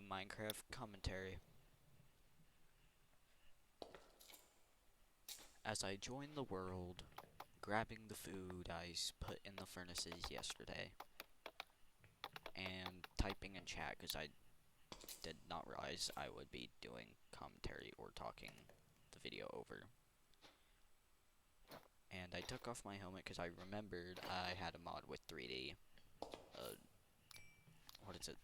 Minecraft commentary. As I join the world, grabbing the food I put in the furnaces yesterday, and typing in chat because I did not realize I would be doing commentary or talking the video over. And I took off my helmet because I remembered I had a mod with 3D. What is it?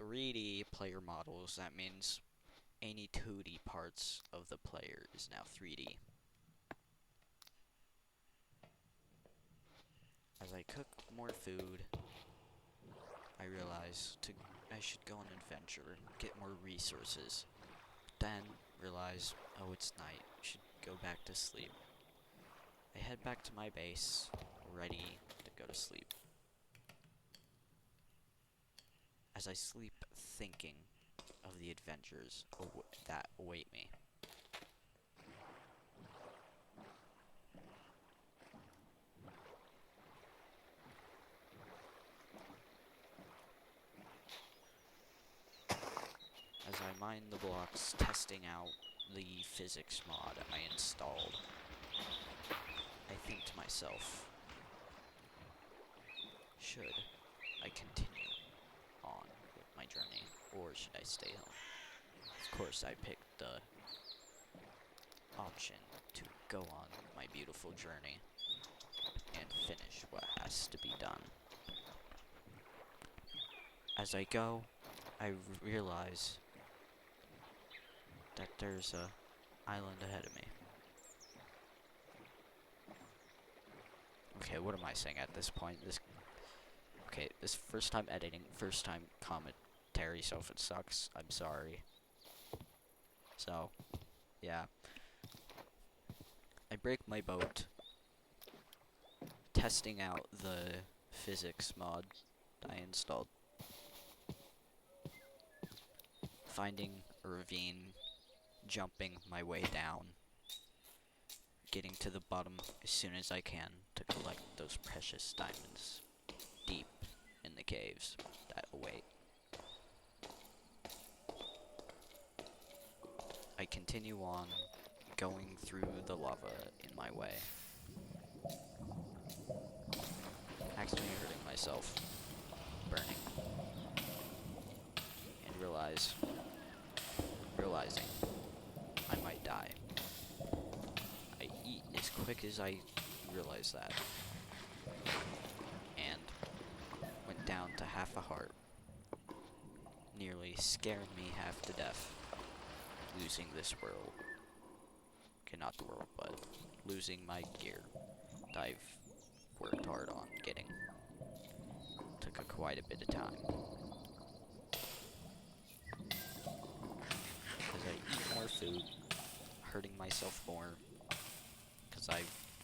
3D player models. That means any 2D parts of the player is now 3D. As I cook more food, I realize I should go on an adventure, get more resources. Then realize, oh, it's night. I should go back to sleep. I head back to my base, ready to go to sleep. As I sleep, thinking of the adventures that await me. As I mine the blocks, testing out the physics mod I installed, I think to myself, should I continue on with my journey, or should I stay home? Of course, I picked the option to go on my beautiful journey and finish what has to be done. As I go, I realize that there's a island ahead of me. Okay, what am I saying at this point? This first time editing, first time commentary, so if it sucks, I'm sorry. So, yeah. I break my boat, testing out the physics mod I installed. Finding a ravine, jumping my way down, getting to the bottom as soon as I can to collect those precious diamonds deep in the caves that await. I continue on, going through the lava in my way, accidentally hurting myself, burning, and realizing I might die. I eat as quick as I realize that, and went down to half a heart, nearly scaring me half to death, losing this world. Okay, not the world, but losing my gear that I've worked hard on getting. Took quite a bit of time. As I eat more food, hurting myself more, because I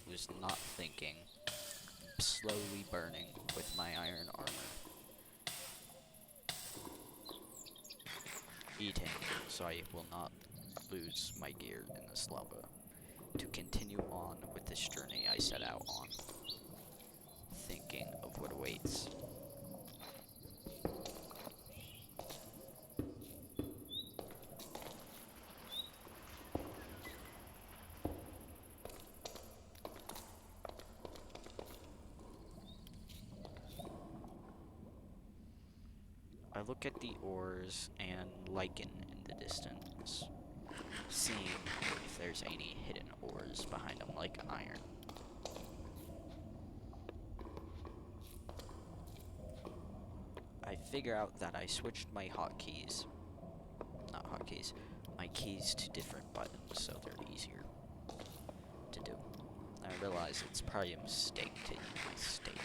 was not thinking, slowly burning with my iron armor. Eating, so I will not lose my gear in this lava. To continue on with this journey I set out on, thinking of what awaits. I look at the ores and lichen in the distance, seeing if there's any hidden ores behind them like iron. I figure out that I switched my my keys to different buttons so they're easier to do. I realize it's probably a mistake to eat my steak,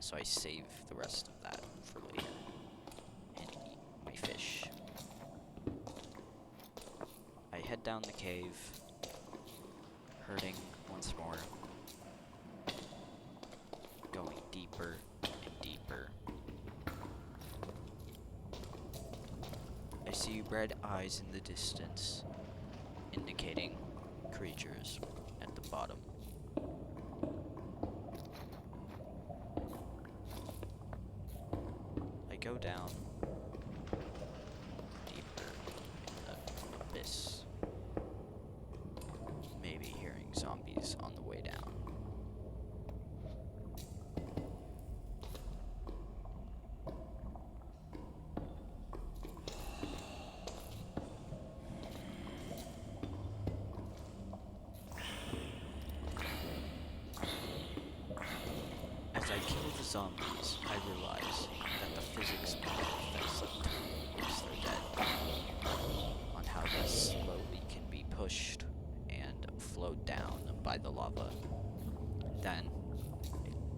so I save the rest of that for later and eat my fish. I head down the cave, hurting once more, going deeper and deeper. I see red eyes in the distance, indicating creatures at the bottom. I go down, As I kill the zombies, I realize that the physics model affects them too once they're dead, on how they slowly can be pushed and flowed down by the lava. Then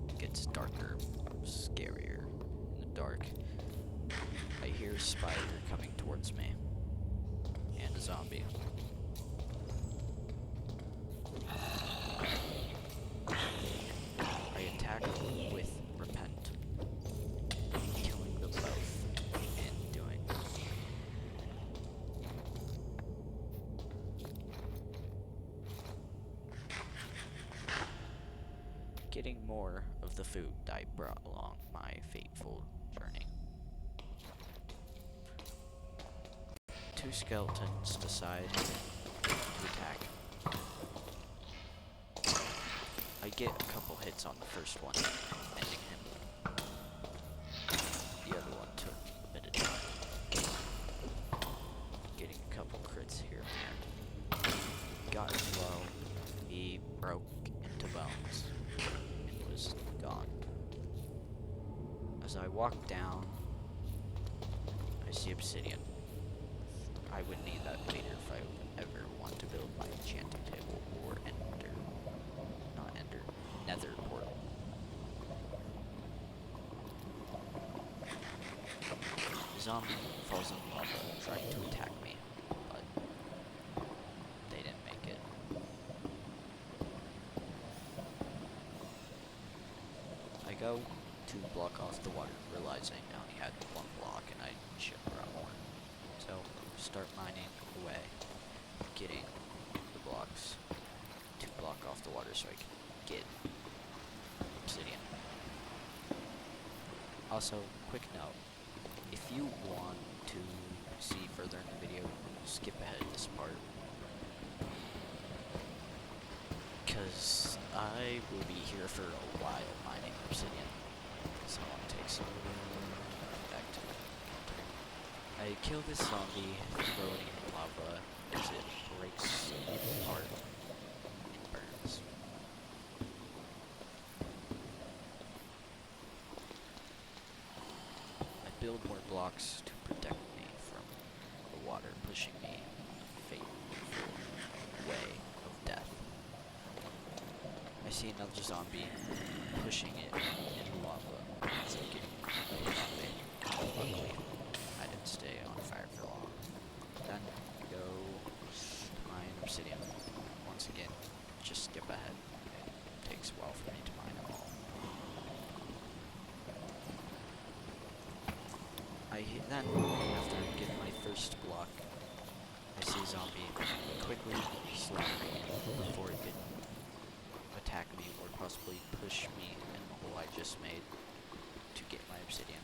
it gets darker, scarier. In the dark, I hear a spider coming towards me, and a zombie. I attack with Repent, killing them both, and doing. Getting more of the food I brought along my fateful journey. Two skeletons decide to attack. I get a couple hits on the first one, ending him. The other one took a bit of time. Getting a couple crits here and there. Got low, he broke into bones and was gone. As I walk down, I see obsidian. I would need that later if I would ever want to build my enchanting table or nether portal. The zombie falls in lava trying to attack me, but they didn't make it. I go to block off the water, realizing I only had one block and I should have brought more. So, start mining away, getting the blocks to block off the water so I can get obsidian. Also, quick note, if you want to see further in the video, skip ahead this part. Because I will be here for a while mining obsidian. So I want to take some back to it. I kill this zombie, throw it in lava as it breaks apart and burns. I build more blocks to protect me from the water pushing me in a fateful way of death. I see another zombie pushing it in the lava as I'm getting hit on me. Luckily, I didn't stay on fire for long. Then go mine obsidian. Once again, just skip ahead. It takes a while for me to mine them all. Then, after I get my first block, I see a zombie quickly slaughtering it before it could attack me or possibly push me in the hole I just made to get my obsidian.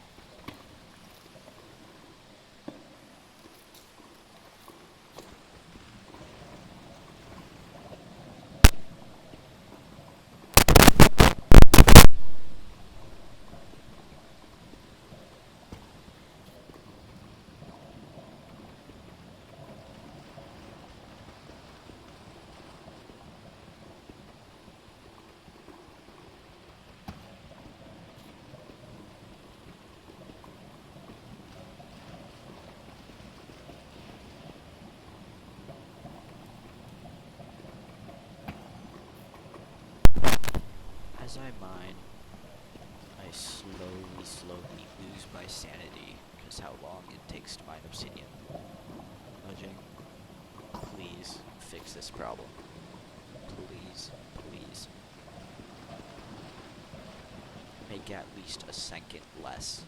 As I mine, I slowly lose my sanity because how long it takes to mine obsidian. Mojang, please fix this problem. Please, please. Make at least a second less.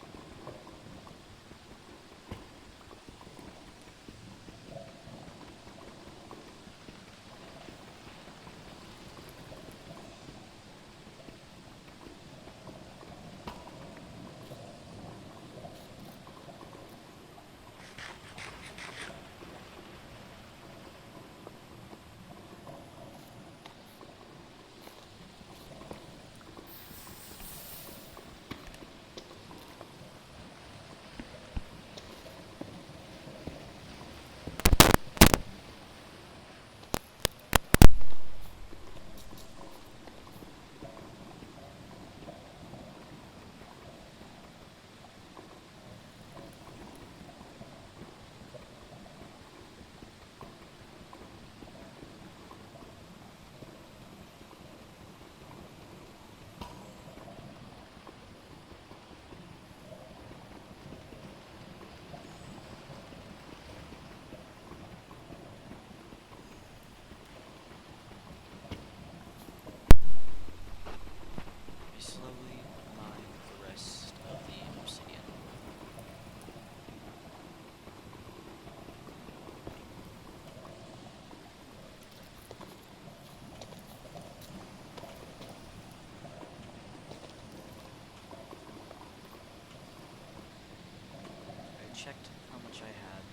checked how much I had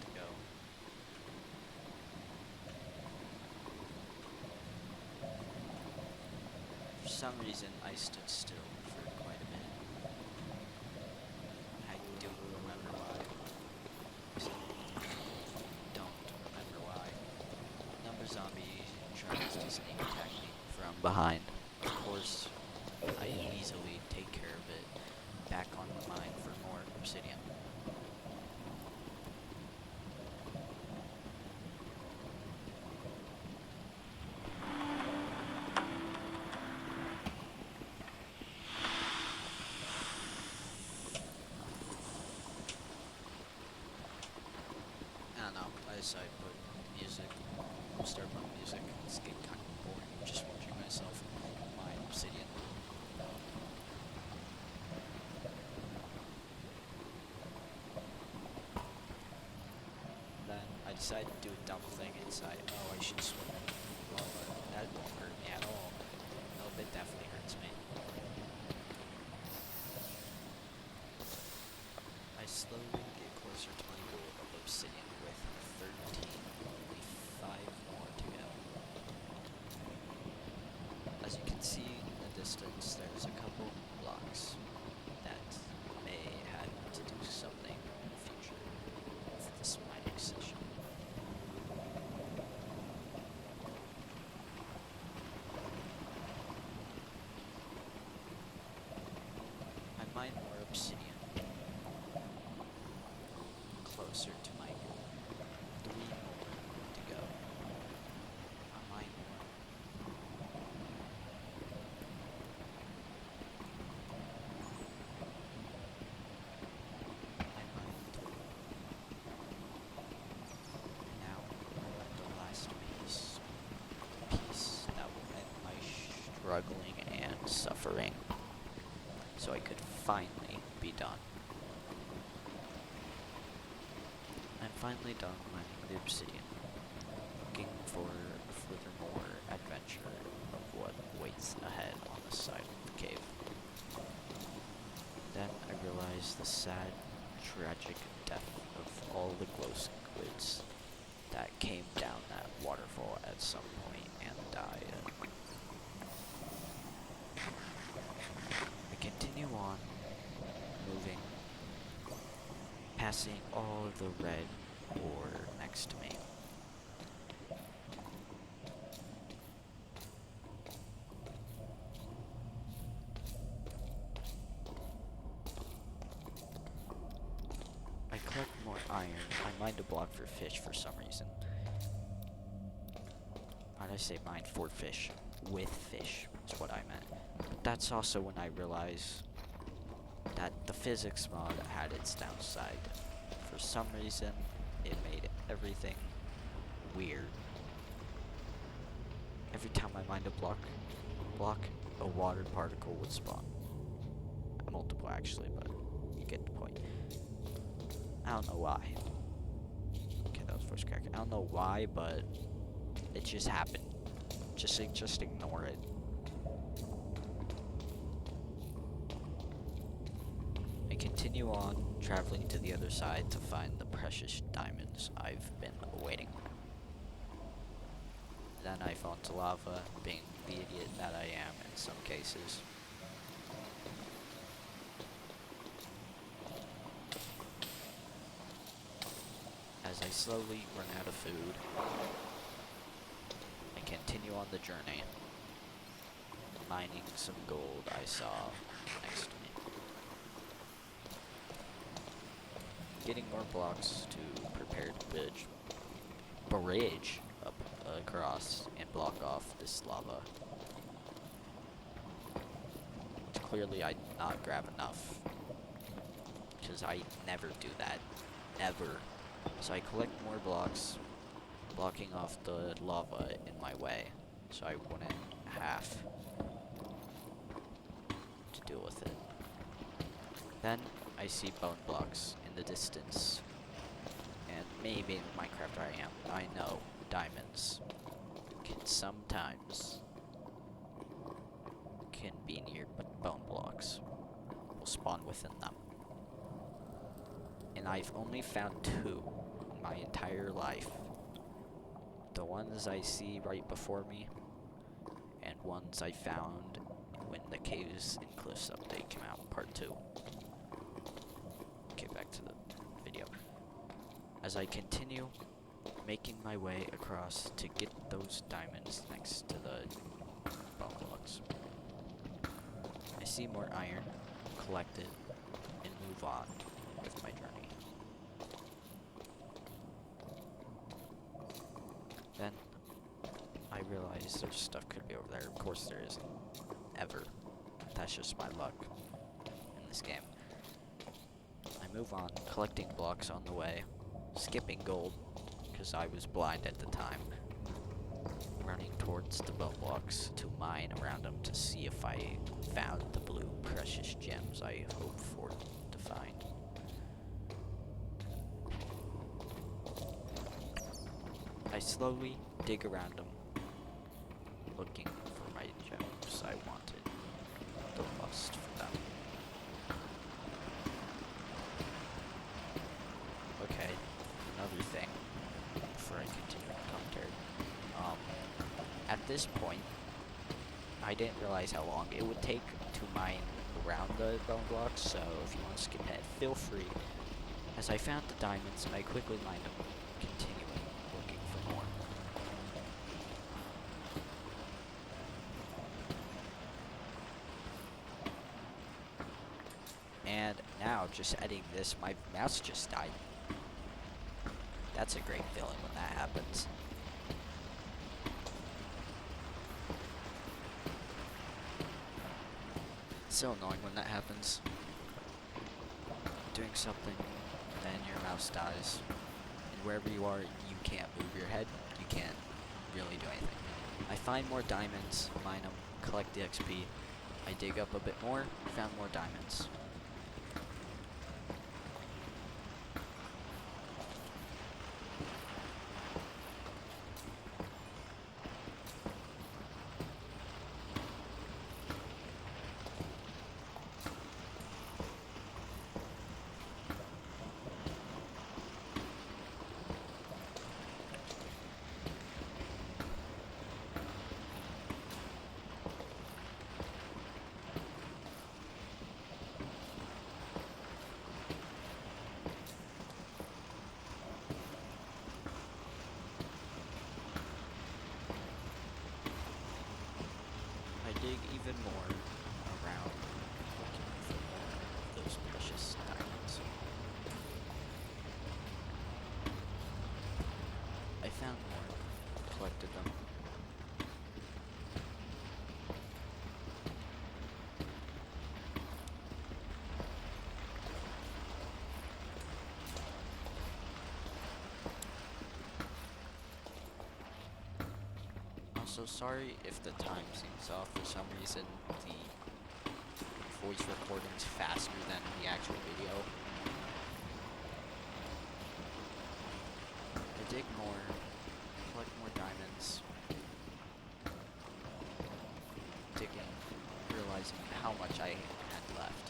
to go. For some reason, I stood still for quite a bit. I don't remember why. Don't remember why. Another zombie tries to sneak attack me from behind. Of course, I easily take care of it. Back on the mine for more obsidian. I don't know, I decided to put music, start playing music. It's getting kind of boring just watching myself mine obsidian. Then I decided to do a dumb thing and decide, oh, I should swim in lava. That won't hurt me at all. Nope, it definitely hurts me. I slowly get closer to my goal of obsidian with 13, only 5 more to go. As you can see in the distance, there's a couple blocks that may have to do something in the future with this mining session. I mine more obsidian, closer to my goal. 3 more to go. I mine more. I mine 2. And now I'm at the last piece. The piece that will end my struggling and suffering. So I could finally be done. I'm finally done mining the obsidian, looking for furthermore adventure of what waits ahead on the side of the cave. Then I realized the sad, tragic death of all the glow squids that came down that waterfall at some point and died. I continue on, moving, passing all of the red ore next to me. I collect more iron. I mined a block for fish for some reason. Why did I say mine for fish? With fish is what I meant. But that's also when I realized that the physics mod had its downside. For some reason, it made everything weird. Every time I mined a block, a water particle would spawn. Multiple actually, but you get the point. I don't know why. Okay, that was first crack. I don't know why, but it just happened. Just ignore it. I continue on, traveling to the other side to find the precious diamonds I've been awaiting. Then I fall into lava, being the idiot that I am in some cases. As I slowly run out of food, I continue on the journey, mining some gold I saw next to me. Getting more blocks to prepare to bridge up across and block off this lava. Clearly I did not grab enough, because I never do that, ever. So I collect more blocks, blocking off the lava in my way, so I wouldn't have to deal with it. Then I see bone blocks in the distance, and maybe in Minecraft I know diamonds can sometimes be near, but bone blocks will spawn within them. and I've only found 2 in my entire life. The ones I see right before me, and ones I found when the Caves and Cliffs update came out, part 2. Okay, back to the video. As I continue making my way across to get those diamonds next to the bone blocks, I see more iron, collect it, and move on with my journey. Then, I realize there's stuff could be over there. Of course there isn't. Ever. That's just my luck in this game. I move on, collecting blocks on the way, skipping gold, because I was blind at the time, running towards the bone blocks to mine around them to see if I found the blue precious gems I hope for to find. I slowly dig around them, looking for my gems I wanted, the lust for them. Okay, another thing, before I continue the commentary. At this point, I didn't realize how long it would take to mine around the bone blocks, so if you want to skip ahead, feel free, as I found the diamonds and I quickly mined them, continuing looking for more. And now, just editing this, my mouse just died. That's a great feeling when that happens. It's so annoying when that happens. Doing something, then your mouse dies. And wherever you are, you can't move your head. You can't really do anything. I find more diamonds, mine them, collect the XP. I dig up a bit more, found more diamonds. Dig even more around, looking for more of those precious diamonds. I found more, collected them. Also, sorry if the time seems off. For some reason, the voice recording is faster than the actual video. I dig more, collect more diamonds, digging, realizing how much I had left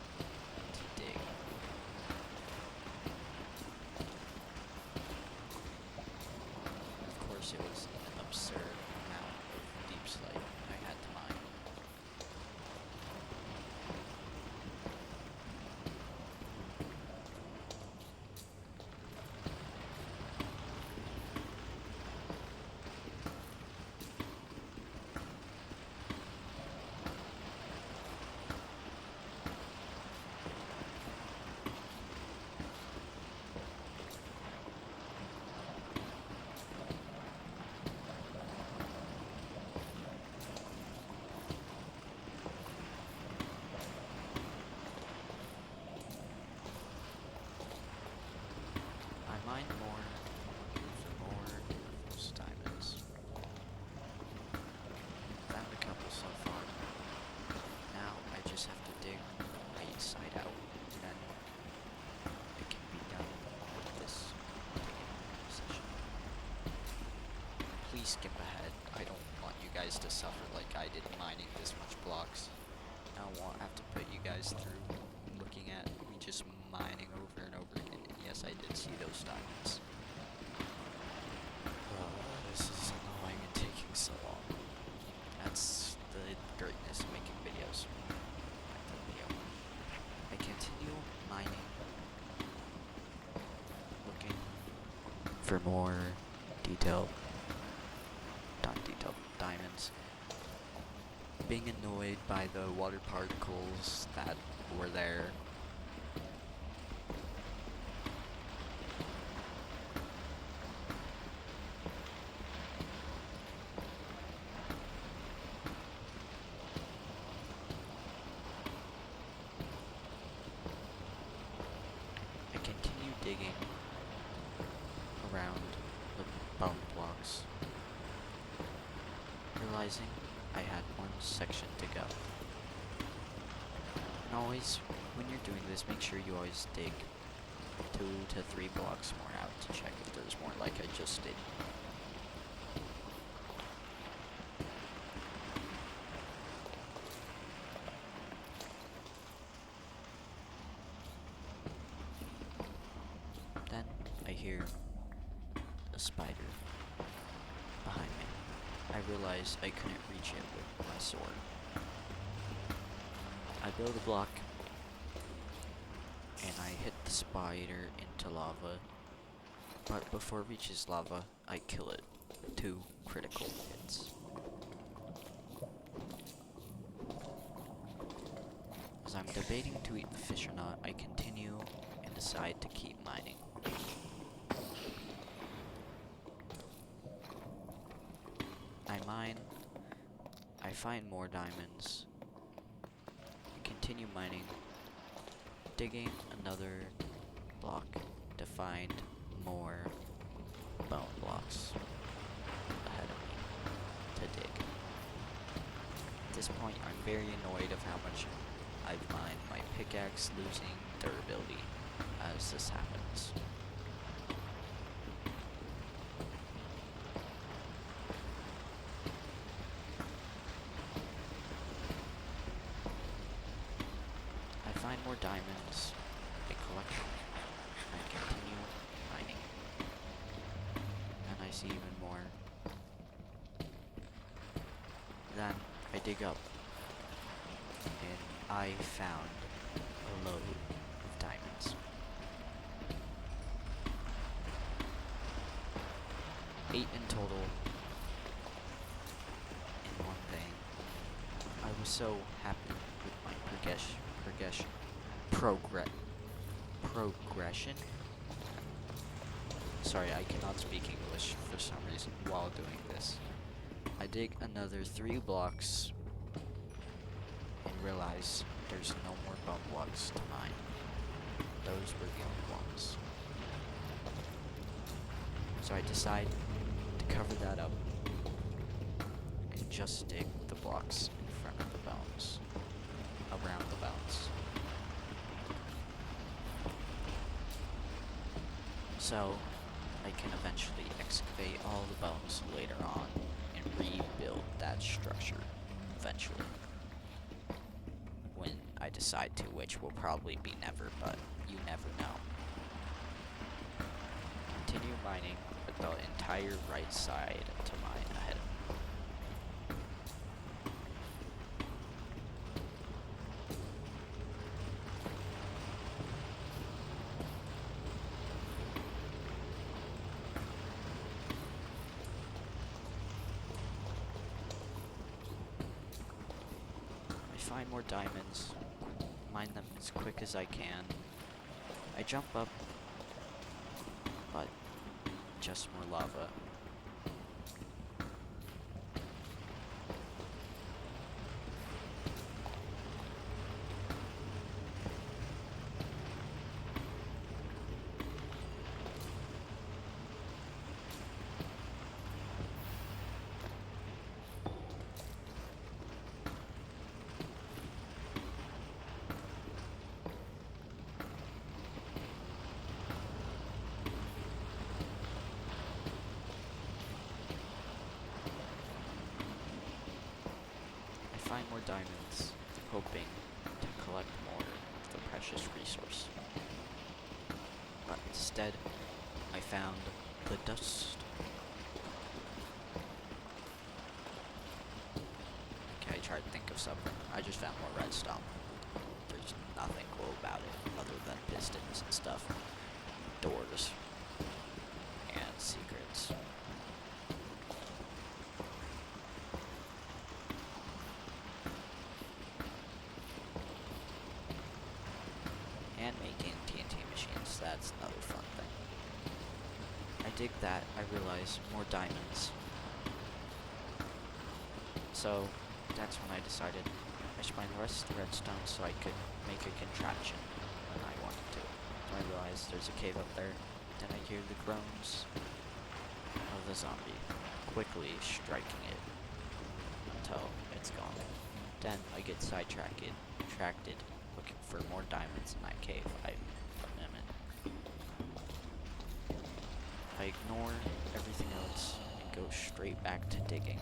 to dig. Of course, it was an absurd amount of deep slate I had to mine. Mine more, looking for more of those diamonds. Found a couple so far. Now I just have to dig right side out, and then it can be done with this digging session. Please skip ahead. I don't want you guys to suffer like I did mining this much blocks. I don't want to have to put you guys through looking at me just mining over and over again. And yes, yes, I did see those diamonds. This is annoying and taking so long. That's the greatness of making videos. Back to the video. I continue mining, looking for more detailed, not detailed, diamonds. Being annoyed by the water particles that were there. I continue digging around the bone blocks, realizing I had one section to go. And always, when you're doing this, make sure you always dig 2 to 3 blocks more out to check if there's more, like I just did. Then I hear a spider behind me. I realized I couldn't reach it with my sword. I build a block, and I hit the spider into lava, but before it reaches lava, I kill it with 2 critical hits. As I'm debating to eat the fish or not, I continue and decide to keep mining. I mine, I find more diamonds, continue mining, digging another block to find more bone blocks ahead of me to dig. At this point, I'm very annoyed of how much I've mined, my pickaxe losing durability as this happens. I find more diamonds, I collect them, and I continue mining. And I see even more. Then I dig up, and I found a load of diamonds. 8 in total in one thing. I was so happy with my progression. Sorry, I cannot speak English for some reason while doing this. I dig another 3 blocks and realize there's no more bone blocks to mine. Those were the only ones. So I decide to cover that up and just dig the blocks in front of the bones, around the bones. So I can eventually excavate all the bones later on and rebuild that structure eventually. When I decide to, which will probably be never, but you never know. Continue mining with the entire right side to mine ahead of me. I find more diamonds, mine them as quick as I can. I jump up, but just more lava. Find more diamonds, hoping to collect more of the precious resource. but instead I found the dust. Okay, I tried to think of something. I just found more redstone. There's nothing cool about it other than pistons and stuff, doors, and secrets. And making TNT machines, that's another fun thing. I dig that, I realize more diamonds. So that's when I decided I should find the rest of the redstone so I could make a contraption when I wanted to. So I realized there's a cave up there. Then I hear the groans of the zombie, quickly striking it until it's gone. Then I get sidetracked, looking for more diamonds in that cave I'm in. I ignore everything else and go straight back to digging.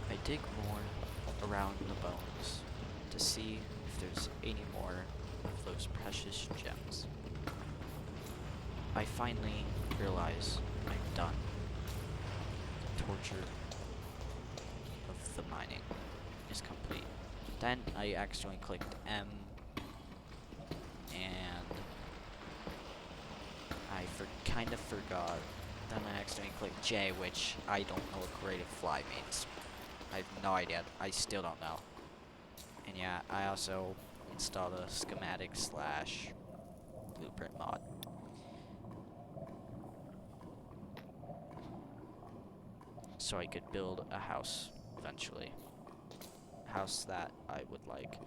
I dig more around the bones to see if there's any more of those precious gems. I finally realize I'm done. The torture of the mining is complete. Then I accidentally clicked M and I kind of forgot. Then I accidentally clicked J, which I don't know what creative fly means. I have no idea. I still don't know. And yeah, I also installed a schematic / blueprint mod. So I could build a house eventually. A house that I would like.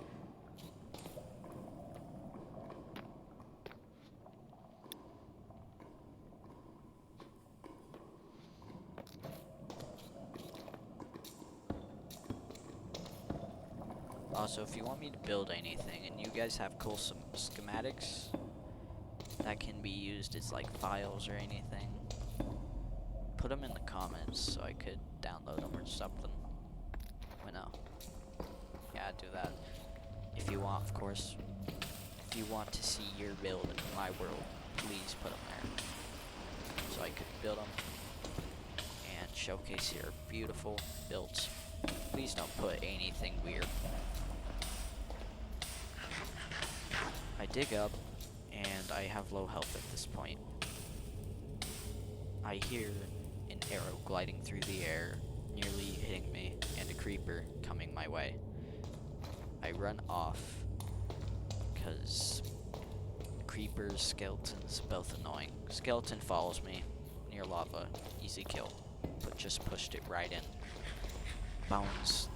Also, if you want me to build anything and you guys have cool schematics that can be used as like files or anything, put them in the comments so I could download them or something. Why no? Yeah, do that. If you want, of course. If you want to see your build in my world, please put them there. So I could build them and showcase your beautiful builds. Please don't put anything weird. I dig up, and I have low health at this point. I hear an arrow gliding through the air, nearly hitting me, and a creeper coming my way. I run off, because creepers, skeletons, both annoying. Skeleton follows me, near lava, easy kill, but just pushed it right in. Bones.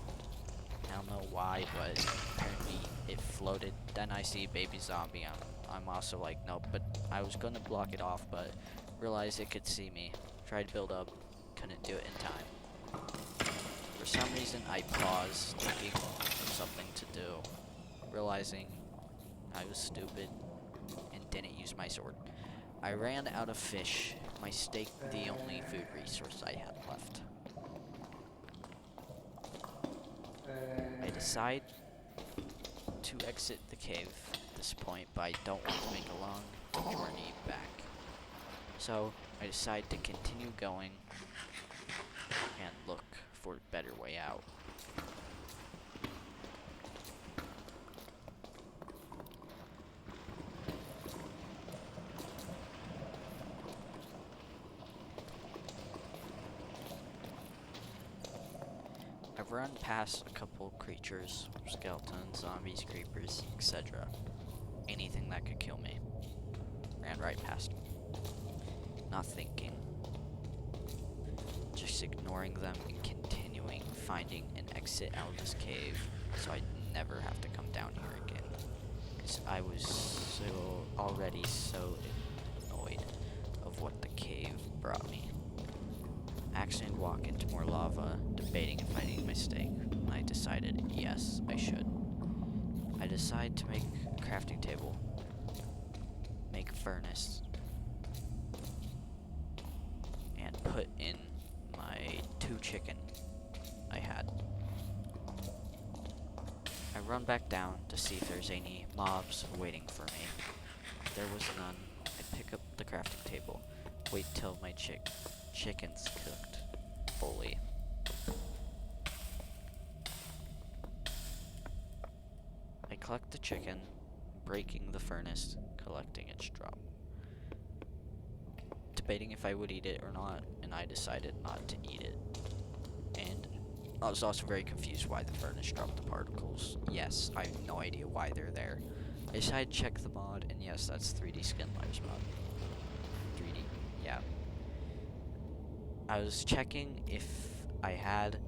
I don't know why, but apparently it floated. Then I see baby zombie. I'm also like, nope, but I was gonna block it off, but realized it could see me. Tried to build up, couldn't do it in time. For some reason, I paused, looking for something to do, realizing I was stupid and didn't use my sword. I ran out of fish, my steak the only food resource I had left. I decide to exit the cave at this point, but I don't want to make a long journey back. So I decide to continue going and look for a better way out. I've run past a couple creatures, skeletons, zombies, creepers, etc. Anything that could kill me. Ran right past them. Not thinking. Just ignoring them and continuing, finding an exit out of this cave so I'd never have to come down here again. Because I was already so annoyed of brought me. Asking to walk into more lava, debating if I need my steak. I decided yes, I should. I decide to make a crafting table, make a furnace, and put in my 2 chicken I had. I run back down to see if there's any mobs waiting for me. There was none. I pick up the crafting table, wait till my chicken's cooked fully. I collect the chicken, breaking the furnace, collecting its drop. Debating if I would eat it or not, and I decided not to eat it. And I was also very confused why the furnace dropped the particles. Yes, I have no idea why they're there. I decided to check the mod, and yes, that's 3D Skin Layers mod. 3D, yeah. I was checking if I had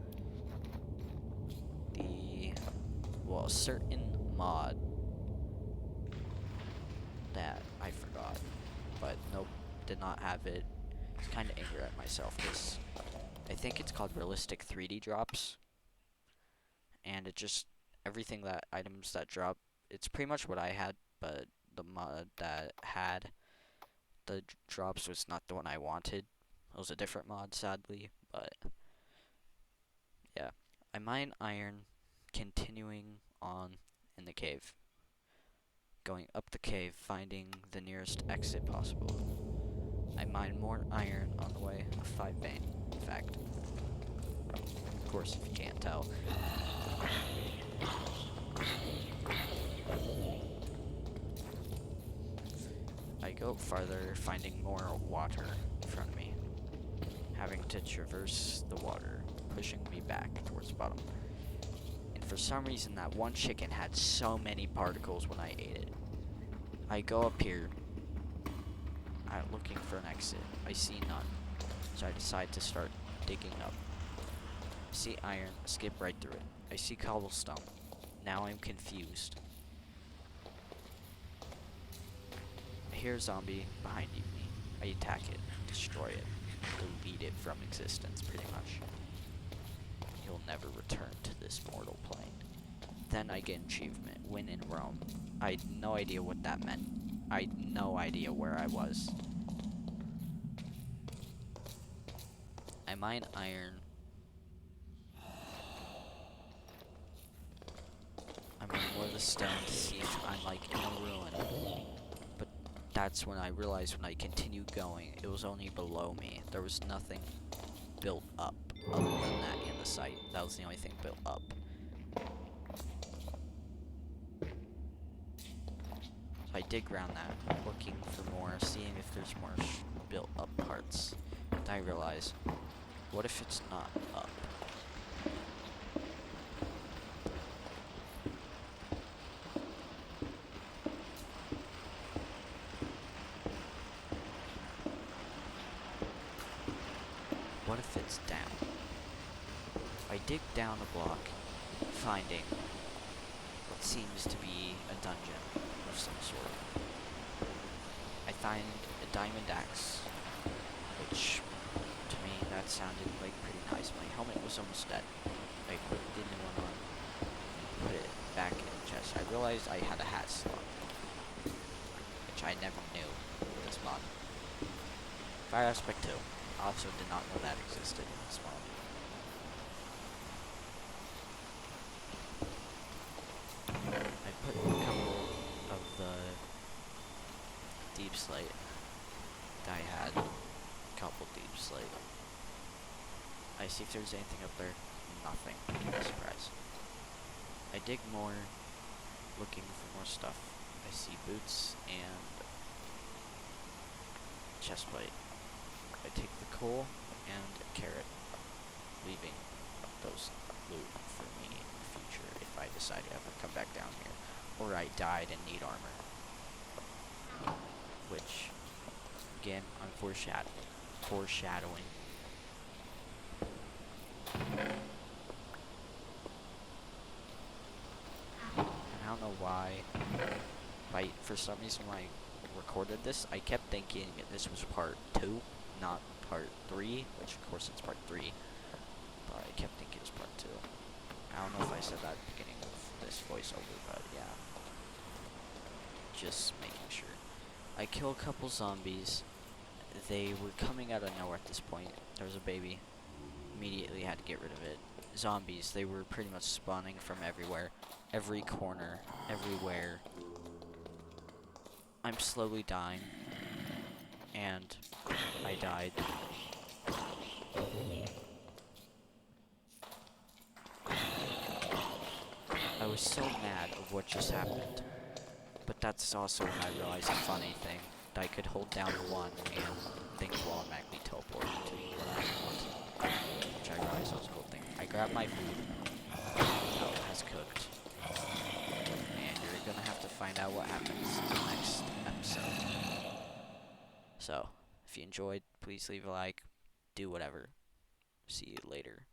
a certain mod that I forgot, but nope, did not have it. I was kind of angry at myself because I think it's called Realistic 3D Drops, and it just, items that drop, it's pretty much what I had, but the mod that had the drops was not the one I wanted. It was a different mod, sadly, but yeah. I mine iron, continuing on in the cave. Going up the cave, finding the nearest exit possible. I mine more iron on the way, a 5 vein, in fact. Of course, if you can't tell. I go farther, finding more water in front of me. Having to traverse the water, pushing me back towards the bottom. And for some reason, that one chicken had so many particles when I ate it. I go up here, looking for an exit. I see none, so I decide to start digging up. I see iron, skip right through it. I see cobblestone. Now I'm confused. I hear a zombie behind me. I attack it, destroy it, delete it from existence, pretty much. You'll never return to this mortal plane. Then I get an achievement, win in Rome. I had no idea what that meant. I had no idea where I was. I mine iron. I mine more of the stone to see if I'm like in a ruin. But that's when I realized when I continued going, it was only below me. There was nothing built up other than that in the site. That was the only thing built up. So I dig around that, looking for more, seeing if there's more built up parts. Then I realize, what if it's not up? What if it's down? I dig down a block, finding what seems to be a dungeon of some sort. I find a diamond axe, which to me that sounded like pretty nice. My helmet was almost dead. I put the new one on, put it back in the chest. I realized I had a hat slot, which I never knew in this mod. Fire Aspect 2. I also did not know that existed in this mod. I put a couple of the deep slate that I had. A couple deep slate. I see if there's anything up there. Nothing. Surprise. I dig more, looking for more stuff. I see boots and chestplate. I take the coal and a carrot, leaving those loot for me in the future if I decide to ever come back down here, or I died and need armor. Which, again, I'm foreshadowing. And I don't know why, for some reason when I recorded this, I kept thinking this was part 2, not part 3, which of course it's part 3, but I kept thinking it was part 2. I don't know if I said that at the beginning of this voiceover, but yeah. Just making sure. I kill a couple zombies. They were coming out of nowhere at this point. There was a baby. Immediately had to get rid of it. Zombies, they were pretty much spawning from everywhere. Every corner, everywhere. I'm slowly dying. And I died. I was so mad of what just happened. But that's also when I realized a funny thing. That I could hold down 1 and things will automatically teleport to where I want. Which I realized was a cool thing. I grabbed my food. Now it has cooked. And you're gonna have to find out what happens in the next episode. So, if you enjoyed, please leave a like. Do whatever. See you later.